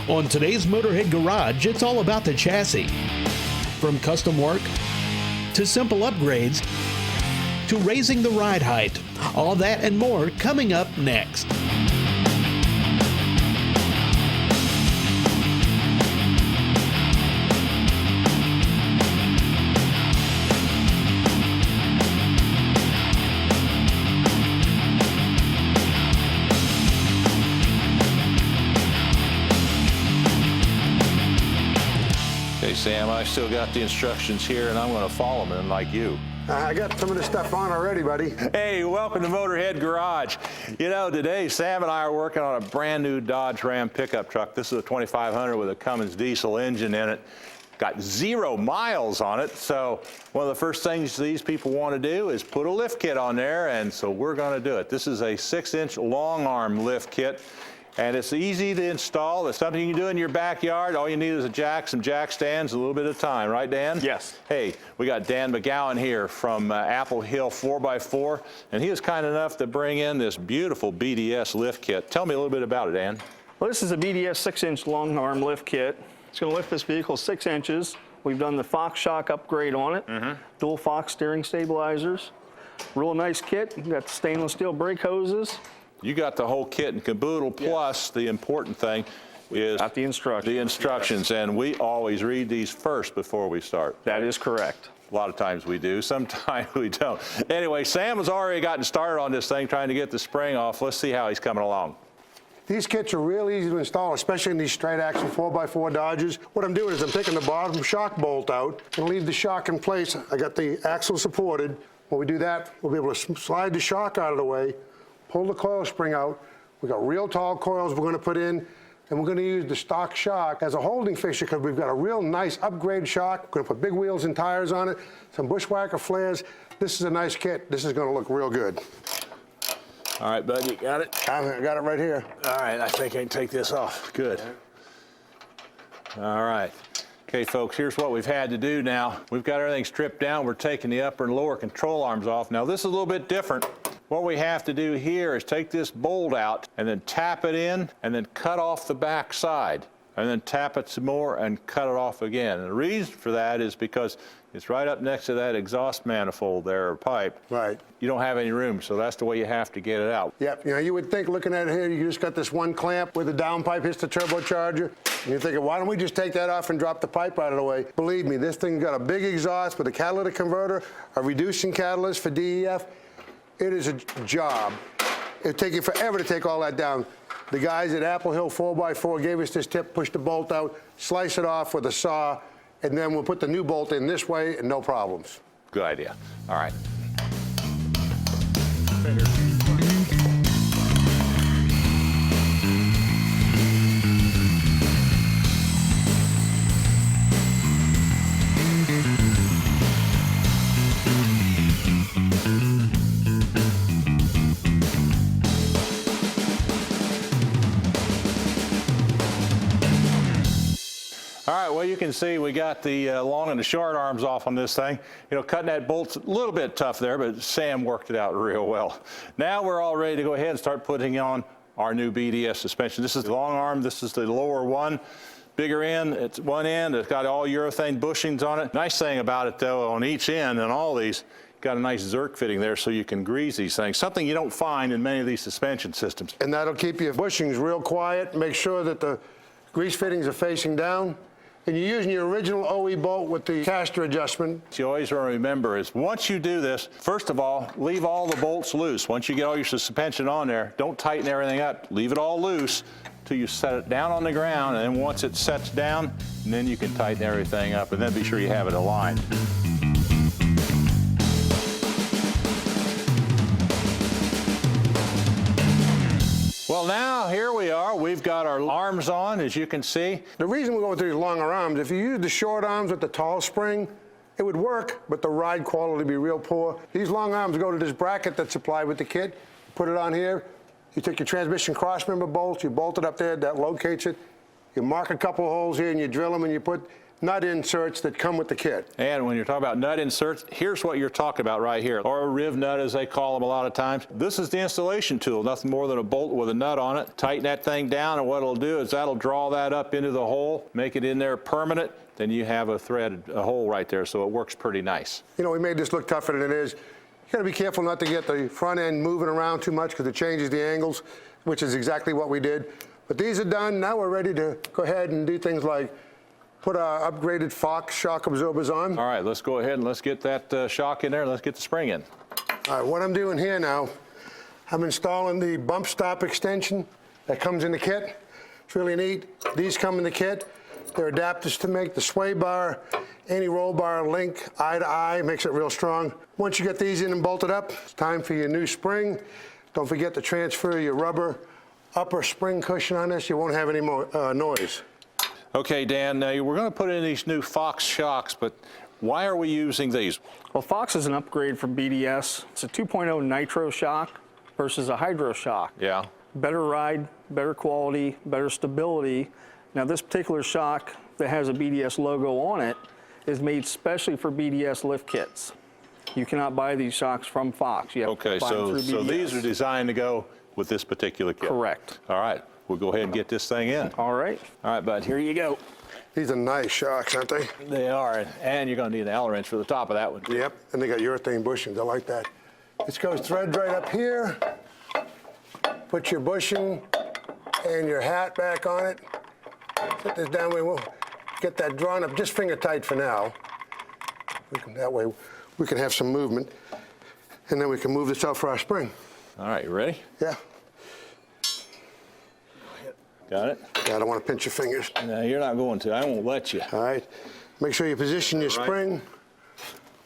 On today's Motorhead Garage, it's all about the chassis. From custom work to simple upgrades to raising the ride height. All that and more coming up next. Okay, Sam, I still got the instructions here, and I'm going to follow them like you. I got some of this stuff on already, buddy. Hey, welcome to Motorhead Garage. You know, today Sam and I are working on a brand new Dodge Ram pickup truck. This is a 2500 with a Cummins diesel engine in it. Got 0 miles on it, so one of the first things these people want to do is put a lift kit on there, and so we're going to do it. This is a 6-inch long arm lift kit. And it's easy to install. It's something you can do in your backyard. All you need is a jack, some jack stands, a little bit of time. Right, Dan? Yes. Hey, we got Dan McGowan here from Apple Hill 4x4, and he was kind enough to bring in this beautiful B.D.S lift kit. Tell me a little bit about it, Dan. Well, this is a B.D.S 6-inch long arm lift kit. It's going to lift this vehicle 6 inches. We've done the Fox shock upgrade on it. Dual Fox steering stabilizers. Real nice kit. We've got the stainless steel brake hoses. You got the whole kit and caboodle, plus the important thing is Got the instructions. the instructions, and we always read these first before we start. That is correct. A lot of times we do, sometimes we don't. Anyway, Sam has already gotten started on this thing, trying to get the spring off. Let's see how he's coming along. These kits are real easy to install, especially in these straight axle 4x4 Dodges. What I'm doing is I'm taking the bottom shock bolt out and leave the shock in place. I got the axle supported. When we do that, we'll be able to slide the shock out of the way, pull the coil spring out. We've got real tall coils we're going to put in, and we're going to use the stock shock as a holding fixture because we've got a real nice upgrade shock. We're going to put big wheels and tires on it, some bushwhacker flares. This is a nice kit. This is going to look real good. All right, bud, you got it? I got it right here. All right, I think I can take this off. Good. All right. Okay, folks, here's what we've had to do now. We've got everything stripped down. We're taking the upper and lower control arms off. Now, this is a little bit different. What we have to do here is take this bolt out and then tap it in and then cut off the back side and then tap it some more and cut it off again. And the reason for that is because it's right up next to that exhaust manifold there, or pipe. Right. You don't have any room, so that's the way you have to get it out. Yep, you know, you would think looking at it here, you just got this one clamp where the downpipe hits the turbocharger, and you're thinking, why don't we just take that off and drop the pipe out of the way? Believe me, this thing's got a big exhaust with a catalytic converter, a reducing catalyst for DEF. It is a job. It'd take you forever to take all that down. The guys at Apple Hill 4x4 gave us this tip: push the bolt out, slice it off with a saw, and then we'll put the new bolt in this way and no problems. Good idea. All right. All right, well, you can see we got the long and the short arms off on this thing. You know, cutting that bolt's a little bit tough there, but Sam worked it out real well. Now we're all ready to go ahead and start putting on our new B.D.S suspension. This is the long arm. This is the lower one. Bigger end, it's one end. It's got all urethane bushings on it. Nice thing about it, though, on each end and all these, got a nice Zerk fitting there so you can grease these things, something you don't find in many of these suspension systems. And that'll keep your bushings real quiet. Make sure that the grease fittings are facing down. And you're using your original OE bolt with the caster adjustment. You always want to remember is once you do this, first of all, leave all the bolts loose. Once you get all your suspension on there, don't tighten everything up. Leave it all loose till you set it down on the ground, and then once it sets down, then you can tighten everything up, and then be sure you have it aligned. Well, now here we are. We've got our arms on, as you can see. The reason we're going through these longer arms, if you use the short arms with the tall spring, it would work, but the ride quality would be real poor. These long arms go to this bracket that's supplied with the kit. You put it on here. You take your transmission crossmember bolts, you bolt it up there, that locates it. You mark a couple of holes here and you drill them and you put nut inserts that come with the kit. And when you're talking about nut inserts, here's what you're talking about right here, or a riv nut as they call them a lot of times. This is the installation tool, nothing more than a bolt with a nut on it. Tighten that thing down, and what it'll do is that'll draw that up into the hole, make it in there permanent. Then you have a hole right there, so it works pretty nice. You know, we made this look tougher than it is. You gotta be careful not to get the front end moving around too much because it changes the angles, which is exactly what we did. But these are done. Now we're ready to go ahead and do things like put our upgraded Fox shock absorbers on. All right, let's go ahead and let's get that shock in there and let's get the spring in. All right, what I'm doing here now, I'm installing the bump stop extension that comes in the kit. It's really neat. These come in the kit. They're adapters to make the sway bar, anti-roll bar link eye to eye, makes it real strong. Once you get these in and bolted up, it's time for your new spring. Don't forget to transfer your rubber upper spring cushion on this. You won't have any more noise. Okay, Dan, we're going to put in these new Fox shocks, but why are we using these? Well, Fox is an upgrade from B.D.S. It's a 2.0 nitro shock versus a hydro shock. Yeah. Better ride, better quality, better stability. Now, this particular shock that has a B.D.S. logo on it is made specially for B.D.S. lift kits. You cannot buy these shocks from Fox. You have to buy them through so B.D.S. these are designed to go with this particular kit? Correct. All right, we'll go ahead and get this thing in. All right. All right, bud, here you go. These are nice shocks, aren't they? They are, and you're going to need an Allen wrench for the top of that one. Yep, and they got urethane bushings. I like that. This goes thread right up here. Put your bushing and your hat back on it. Put this down. We will get that drawn up just finger tight for now. That way we can have some movement, and then we can move this out for our spring. All right, you ready? Yeah. Got it? Yeah, I don't want to pinch your fingers. No, you're not going to. I won't let you. All right. Make sure you position your spring.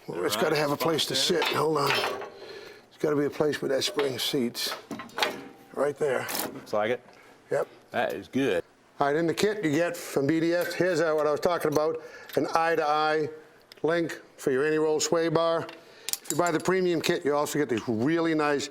Well, it's got to have a place to sit. Hold on. It's got to be a place where that spring seats. Right there. Looks like it. Yep. That is good. All right, in the kit you get from B.D.S., here's what I was talking about, an eye-to-eye link for your anti-roll sway bar. If you buy the premium kit, you also get these really nice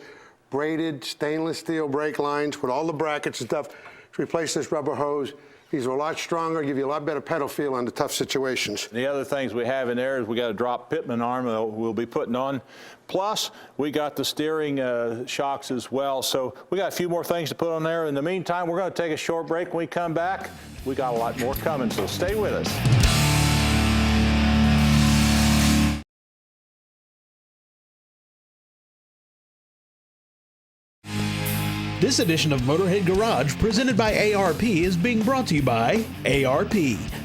braided stainless steel brake lines with all the brackets and stuff to replace this rubber hose. These are a lot stronger, give you a lot better pedal feel under tough situations. The other things we have in there is we got a drop Pittman arm that we'll be putting on. Plus, we got the steering shocks as well. So we got a few more things to put on there. In the meantime, we're going to take a short break. When we come back, we got a lot more coming, so stay with us. This edition of Motorhead Garage, presented by ARP, is being brought to you by ARP,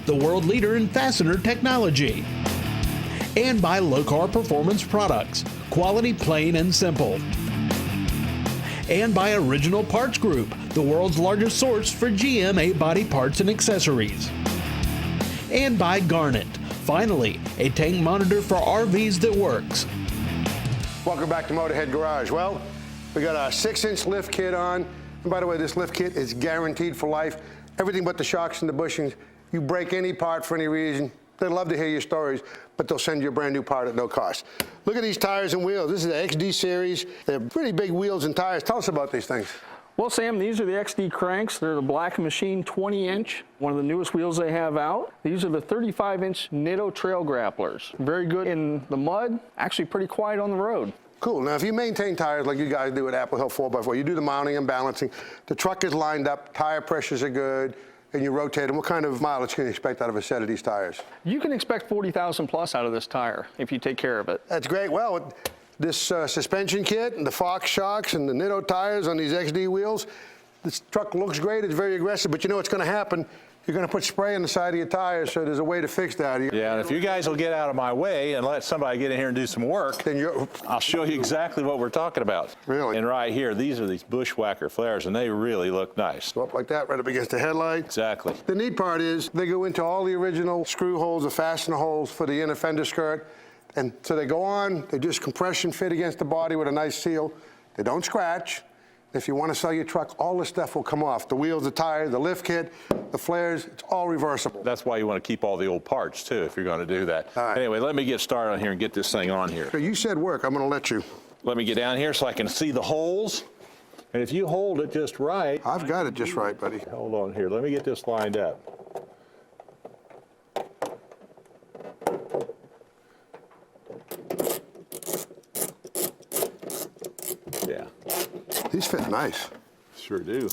the world leader in fastener technology, and by Locar Performance Products, quality plain and simple, and by Original Parts Group, the world's largest source for GM A-body parts and accessories, and by Garnet, finally, a tank monitor for RVs that works. Welcome back to Motorhead Garage. Well, we got our 6-inch lift kit on. And by the way, this lift kit is guaranteed for life. Everything but the shocks and the bushings. You break any part for any reason, they'd love to hear your stories, but they'll send you a brand new part at no cost. Look at these tires and wheels. This is the XD series. They're pretty big wheels and tires. Tell us about these things. Well, Sam, these are the XD cranks. They're the Black Machine 20-inch, one of the newest wheels they have out. These are the 35-inch Nitto Trail Grapplers. Very good in the mud, actually pretty quiet on the road. Cool. Now, if you maintain tires like you guys do at Apple Hill 4x4, you do the mounting and balancing, the truck is lined up, tire pressures are good, and you rotate them, what kind of mileage can you expect out of a set of these tires? You can expect 40,000 plus out of this tire if you take care of it. That's great. Well, this suspension kit and the Fox shocks and the Nitto tires on these XD wheels, this truck looks great. It's very aggressive, but you know what's going to happen? You're going to put spray on the side of your tires, so there's a way to fix that. Yeah, and if you guys will get out of my way and let somebody get in here and do some work, then I'll show you exactly what we're talking about. Really? And right here, these are these bushwhacker flares, and they really look nice. Go up like that, right up against the headlight. Exactly. The neat part is they go into all the original screw holes, the fastener holes for the inner fender skirt. And so they go on, they just compression fit against the body with a nice seal. They don't scratch. If you want to sell your truck, all this stuff will come off. The wheels, the tire, the lift kit, the flares, it's all reversible. That's why you want to keep all the old parts, too, if you're going to do that. All right. Anyway, let me get started on here and get this thing on here. So you said work. I'm going to let you. Let me get down here so I can see the holes. And if you hold it just right. I've got it just right, buddy. Hold on here. Let me get this lined up. These fit nice. Sure do.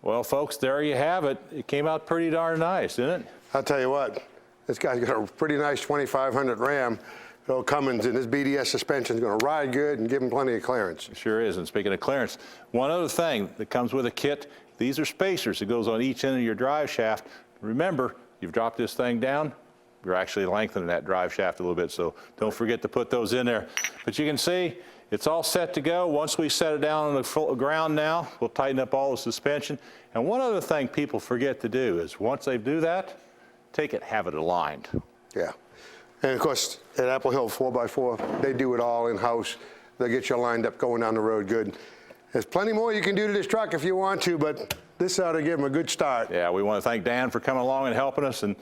Well, folks, there you have it. It came out pretty darn nice, didn't it? I'll tell you what, this guy's got a pretty nice 2500 Ram. Old Cummins, and his B.D.S. suspension is going to ride good and give him plenty of clearance. It sure is. And speaking of clearance, one other thing that comes with a kit, these are spacers that goes on each end of your drive shaft. Remember, you've dropped this thing down, you're actually lengthening that drive shaft a little bit, so don't forget to put those in there. But you can see it's all set to go. Once we set it down on the ground now, we'll tighten up all the suspension. And one other thing people forget to do is once they do that, take it, have it aligned. Yeah. And of course, at Apple Hill 4x4, they do it all in-house. They'll get you lined up going down the road good. There's plenty more you can do to this truck if you want to, but this ought to give them a good start. Yeah, we want to thank Dan for coming along and helping us, and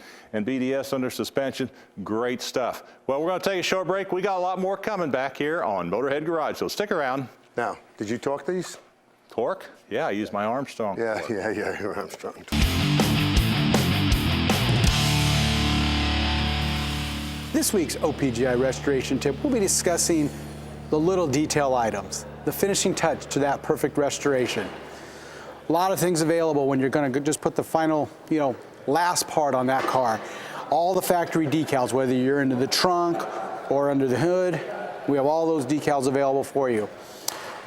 B.D.S. under suspension. Great stuff. Well, we're going to take a short break. We got a lot more coming back here on Motorhead Garage, so stick around. Now, did you torque these? Torque? Yeah, I use my Armstrong. Yeah, your Armstrong. This week's OPGI restoration tip, we'll be discussing the little detail items, the finishing touch to that perfect restoration. A lot of things available when you're going to just put the final, last part on that car. All the factory decals, whether you're into the trunk or under the hood, we have all those decals available for you.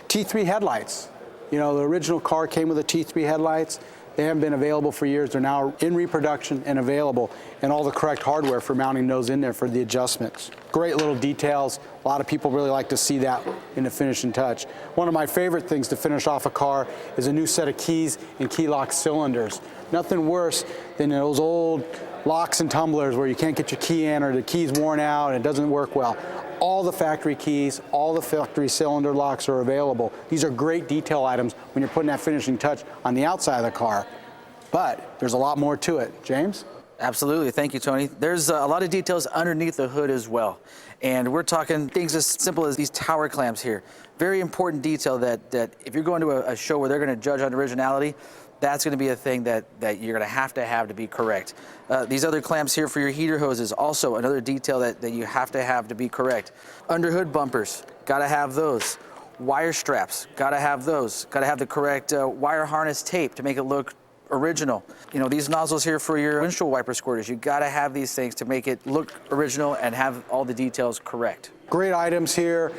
T3 headlights. The original car came with the T3 headlights. They haven't been available for years. They're now in reproduction and available, and all the correct hardware for mounting those in there for the adjustments. Great little details. A lot of people really like to see that in the finishing touch. One of my favorite things to finish off a car is a new set of keys and key lock cylinders. Nothing worse than those old locks and tumblers where you can't get your key in or the key's worn out and it doesn't work well. All the factory keys, all the factory cylinder locks are available. These are great detail items when you're putting that finishing touch on the outside of the car. But there's a lot more to it. James? Absolutely. Thank you, Tony. There's a lot of details underneath the hood as well. And we're talking things as simple as these tower clamps here. Very important detail that if you're going to a show where they're going to judge on originality, that's going to be a thing that you're going to have to be correct. These other clamps here for your heater hoses, also another detail that you have to be correct. Underhood bumpers, got to have those. Wire straps, got to have those. Got to have the correct wire harness tape to make it look original. These nozzles here for your windshield wiper squirters, you got to have these things to make it look original and have all the details correct. Great items here,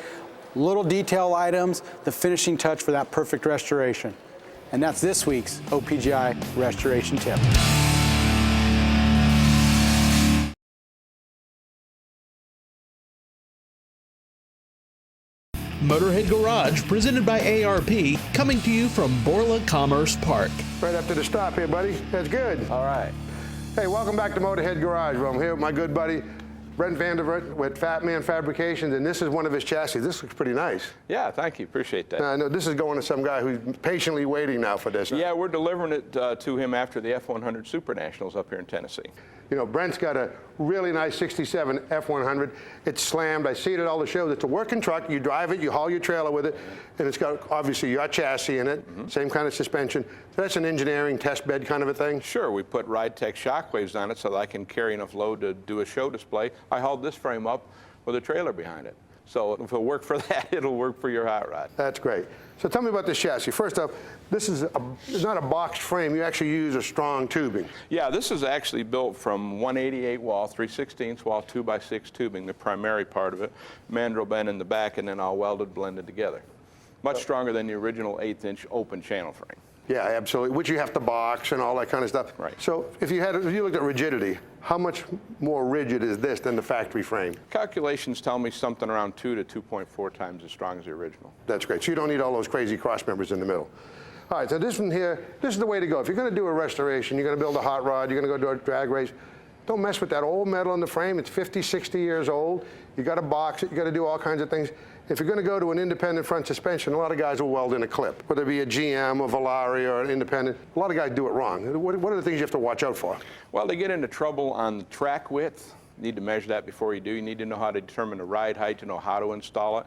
little detail items, the finishing touch for that perfect restoration. And that's this week's OPGI restoration tip. Motorhead Garage, presented by ARP, coming to you from Borla Commerce Park. Right up to the stop here, buddy. That's good. All right. Hey, welcome back to Motorhead Garage. Well, I'm here with my good buddy, Brent Vandervert with Fat Man Fabrications, and this is one of his chassis. This looks pretty nice. Yeah, thank you. Appreciate that. I know this is going to some guy who's patiently waiting now for this. Yeah, we're delivering it to him after the F100 Super Nationals up here in Tennessee. Brent's got a really nice 67 F100. It's slammed. I see it at all the shows. It's a working truck. You drive it, you haul your trailer with it, and it's got obviously your chassis in it, same kind of suspension. So that's an engineering test bed kind of a thing? Sure, we put RideTech shockwaves on it so that I can carry enough load to do a show display. I hauled this frame up with a trailer behind it. So if it'll work for that, it'll work for your hot rod. That's great. So tell me about this chassis. First off, this is it's not a boxed frame. You actually use a strong tubing. Yeah, this is actually built from 188 wall, 3/16 wall, 2x6 tubing, the primary part of it, mandrel bend in the back, and then all welded, blended together. Much stronger than the original 1/8" open channel frame. Yeah, absolutely, which you have to box and all that kind of stuff. Right. So if you looked at rigidity, how much more rigid is this than the factory frame? Calculations tell me something around 2 to 2.4 times as strong as the original. That's great. So you don't need all those crazy cross members in the middle. All right, so this one here, this is the way to go. If you're going to do a restoration, you're going to build a hot rod, you're going to go do a drag race, don't mess with that old metal in the frame. It's 50, 60 years old. You got to box it. You got to do all kinds of things. If you're going to go to an independent front suspension, a lot of guys will weld in a clip, whether it be a GM or Valari or an independent. A lot of guys do it wrong. What are the things you have to watch out for? Well, they get into trouble on the track width. You need to measure that before you do. You need to know how to determine the ride height, to know how to install it.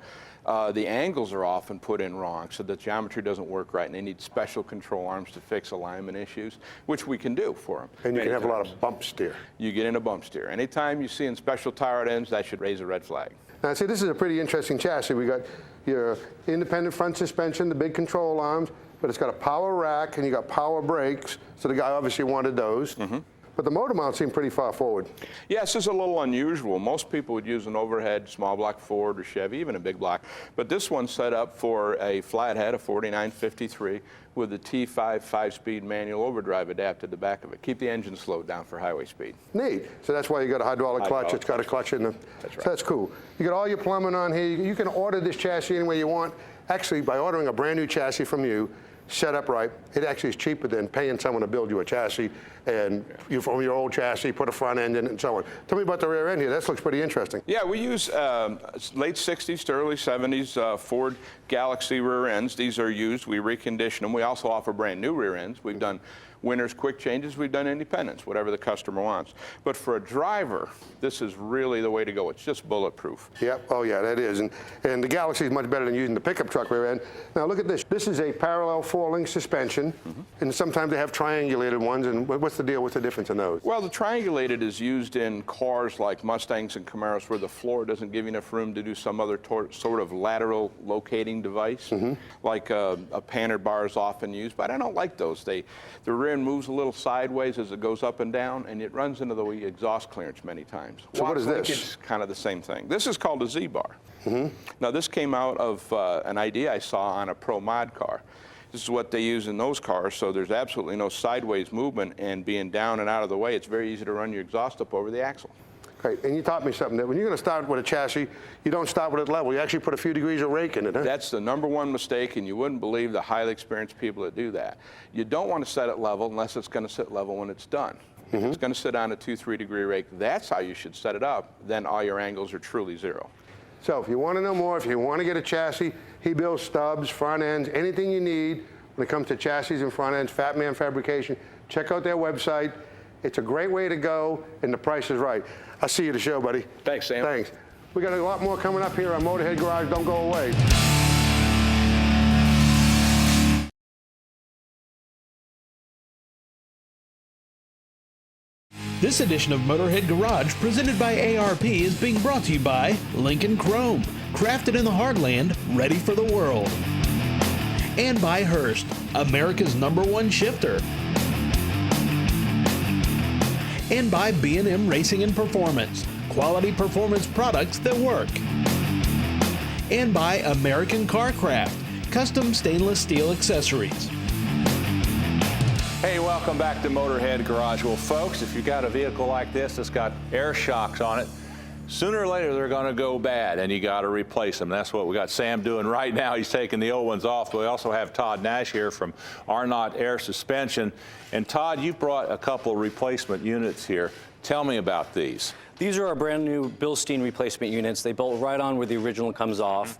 The angles are often put in wrong, so the geometry doesn't work right, and they need special control arms to fix alignment issues, which we can do for them. And you can have a lot of bump steer. You get in a bump steer. Anytime you see in special tie rod ends, that should raise a red flag. Now, see, this is a pretty interesting chassis. We got your independent front suspension, the big control arms, but it's got a power rack and you got power brakes, so the guy obviously wanted those. But the motor mount seemed pretty far forward. Yeah, this is a little unusual. Most people would use an overhead small block Ford or Chevy, even a big block. But this one's set up for a flathead, a 4953, with a T5 5-speed manual overdrive adapted to the back of it. Keep the engine slowed down for highway speed. Neat. So that's why you got a hydraulic clutch. It's got a clutch in the. That's right. So that's cool. You got all your plumbing on here. You can order this chassis any way you want. Actually, by ordering a brand new chassis from you, set up right, it actually is cheaper than paying someone to build you a chassis and you from your old chassis put a front end in it and so on. Tell me about the rear end here. That looks pretty interesting. Yeah, we use late 60s to early 70s Ford Galaxy rear ends. These are used. We recondition them. We also offer brand new rear ends. We've done winners, quick changes. We've done independents, whatever the customer wants. But for a driver, this is really the way to go. It's just bulletproof. Yep. Oh, yeah, that is. And the Galaxy is much better than using the pickup truck rear end. Now, look at this. This is a parallel four-link suspension, and sometimes they have triangulated ones. And what's the deal? What's the difference in those? Well, the triangulated is used in cars like Mustangs and Camaros where the floor doesn't give you enough room to do some other sort of lateral locating device, like a panner bar is often used. But I don't like those. The rear end moves a little sideways as it goes up and down, and it runs into the exhaust clearance many times. So what is this? It's kind of the same thing. This is called a Z-bar. Now, this came out of an idea I saw on a Pro Mod car. This is what they use in those cars, so there's absolutely no sideways movement, and being down and out of the way, it's very easy to run your exhaust up over the axle. Great. And you taught me something, that when you're going to start with a chassis, you don't start with it level. You actually put a few degrees of rake in it, huh? That's the #1 mistake, and you wouldn't believe the highly experienced people that do that. You don't want to set it level unless it's going to sit level when it's done. If it's going to sit on a 2-3 degree rake, that's how you should set it up. Then all your angles are truly zero. So if you want to know more, if you want to get a chassis, he builds stubs, front ends, anything you need when it comes to chassis and front ends, Fat Man Fabrication. Check out their website. It's a great way to go, and the price is right. I'll see you at the show, buddy. Thanks, Sam. Thanks. We got a lot more coming up here on Motorhead Garage. Don't go away. This edition of Motorhead Garage, presented by ARP, is being brought to you by Lincoln Chrome, crafted in the heartland, ready for the world. And by Hurst, America's #1 shifter. And by B&M Racing and Performance, quality performance products that work. And by American Carcraft, custom stainless steel accessories. Hey, welcome back to Motorhead Garage. Well, folks, if you got a vehicle like this that's got air shocks on it, sooner or later they're going to go bad, and you got to replace them. That's what we got Sam doing right now. He's taking the old ones off. But we also have Todd Nash here from Arnott Air Suspension. And Todd, you brought a couple replacement units here. Tell me about these. These are our brand new Bilstein replacement units. They bolt right on where the original comes off.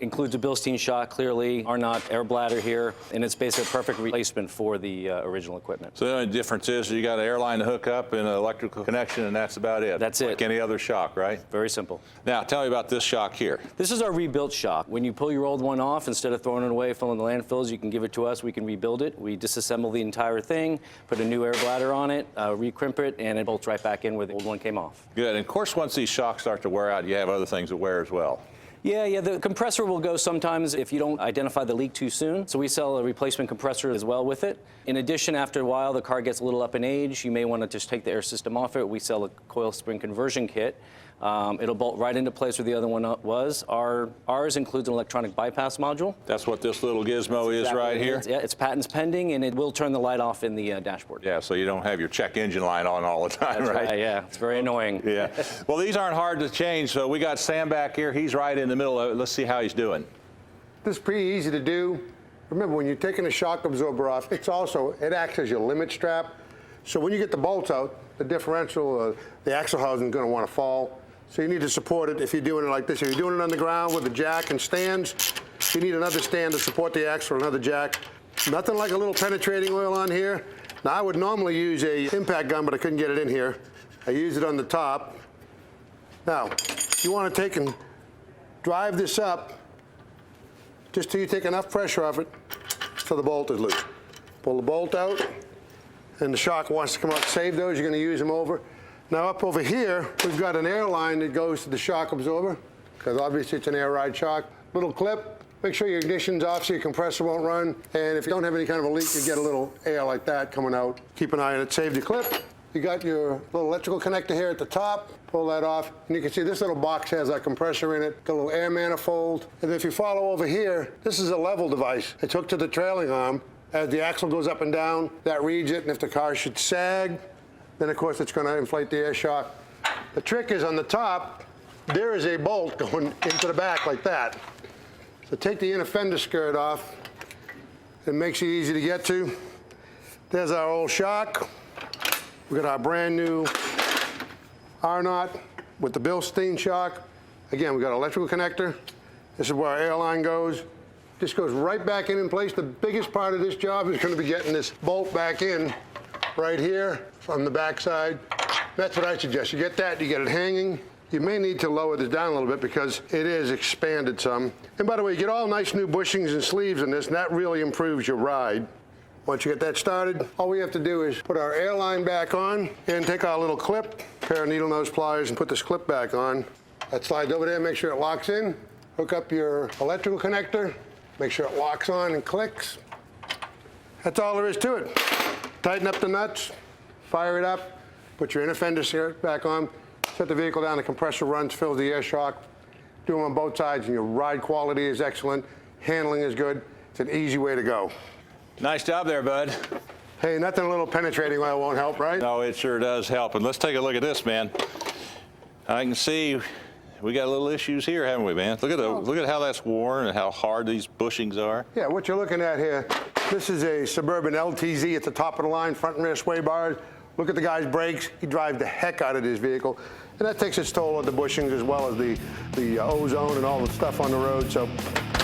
Includes a Bilstein shock, clearly, Arnott air bladder here, and it's basically a perfect replacement for the original equipment. So the only difference is you got an airline to hook up and an electrical connection, and that's about it. That's it. Like any other shock, right? Very simple. Now, tell me about this shock here. This is our rebuilt shock. When you pull your old one off, instead of throwing it away, filling the landfills, you can give it to us. We can rebuild it. We disassemble the entire thing, put a new air bladder on it, recrimp it, and it bolts right back in where the old one came off. Good. And of course, once these shocks start to wear out, you have other things that wear as well. Yeah, the compressor will go sometimes if you don't identify the leak too soon. So we sell a replacement compressor as well with it. In addition, after a while, the car gets a little up in age. You may want to just take the air system off it. We sell a coil spring conversion kit. It'll bolt right into place where the other one was. Ours includes an electronic bypass module. That's what this little gizmo is right here? Yeah, it's patents pending, and it will turn the light off in the dashboard. Yeah, so you don't have your check engine light on all the time, That's right? Yeah, it's very annoying. Yeah. Well, these aren't hard to change, so we got Sam back here. He's right in the middle of it. Let's see how he's doing. This is pretty easy to do. Remember, when you're taking the shock absorber off, it acts as your limit strap. So when you get the bolts out, the differential, the axle housing is going to want to fall. So you need to support it if you're doing it like this. If you're doing it on the ground with a jack and stands, you need another stand to support the axle, another jack. Nothing like a little penetrating oil on here. Now, I would normally use a impact gun, but I couldn't get it in here. I use it on the top. Now, you want to take and drive this up just till you take enough pressure off it so the bolt is loose. Pull the bolt out, and the shock wants to come out. Save those, you're going to use them over. Now up over here, we've got an air line that goes to the shock absorber, because obviously it's an air ride shock. little clip. Make sure your ignition's off so your compressor won't run. And if you don't have any kind of a leak, you get a little air like that coming out. Keep an eye on it. Save your clip. You got your little electrical connector here at the top. Pull that off. And you can see this little box has a compressor in it. Got a little air manifold. And if you follow over here, this is a level device. It's hooked to the trailing arm. As the axle goes up and down, that reads it. And if the car should sag, then of course it's going to inflate the air shock. The trick is on the top, there is a bolt going into the back like that. So take the inner fender skirt off. It makes it easy to get to. There's our old shock. We got our brand new R-knot with the Bilstein shock. Again, we got an electrical connector. This is where our air line goes. This goes right back in place. The biggest part of this job is going to be getting this bolt back in right here from the backside. That's what I suggest. You get that, you get it hanging. You may need to lower this down a little bit because it is expanded some. And by the way, you get all nice new bushings and sleeves in this, and that really improves your ride. Once you get that started, all we have to do is put our air line back on and take our little clip, pair of needle nose pliers, and put this clip back on. That slides over there, make sure it locks in. Hook up your electrical connector, make sure it locks on and clicks. That's all there is to it. Tighten up the nuts, fire it up. Put your inner fender skirt back on, set the vehicle down, the compressor runs, fills the air shock. Do them on both sides, and your ride quality is excellent. Handling is good. It's an easy way to go. Nice job there, bud. Hey, nothing a little penetrating oil won't help, right? No, it sure does help. And let's take a look at this, man. I can see we got little issues here, haven't we, man? Look at how that's worn and how hard these bushings are. Yeah, what you're looking at here, this is a Suburban LTZ at the top of the line, front and rear sway bars. Look at the guy's brakes. He drives the heck out of this vehicle. And that takes its toll on the bushings as well as the ozone and all the stuff on the road. So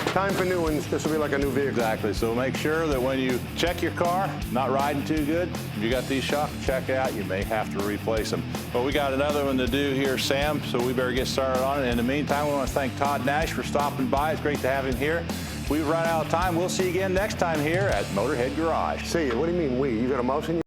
time for new ones. This will be like a new vehicle. Exactly. So make sure that when you check your car, not riding too good, if you got these shocks to check out, you may have to replace them. But we got another one to do here, Sam, so we better get started on it. In the meantime, we want to thank Todd Nash for stopping by. It's great to have him here. We've run out of time. We'll see you again next time here at Motorhead Garage. See you. What do you mean we? You got a mouse in your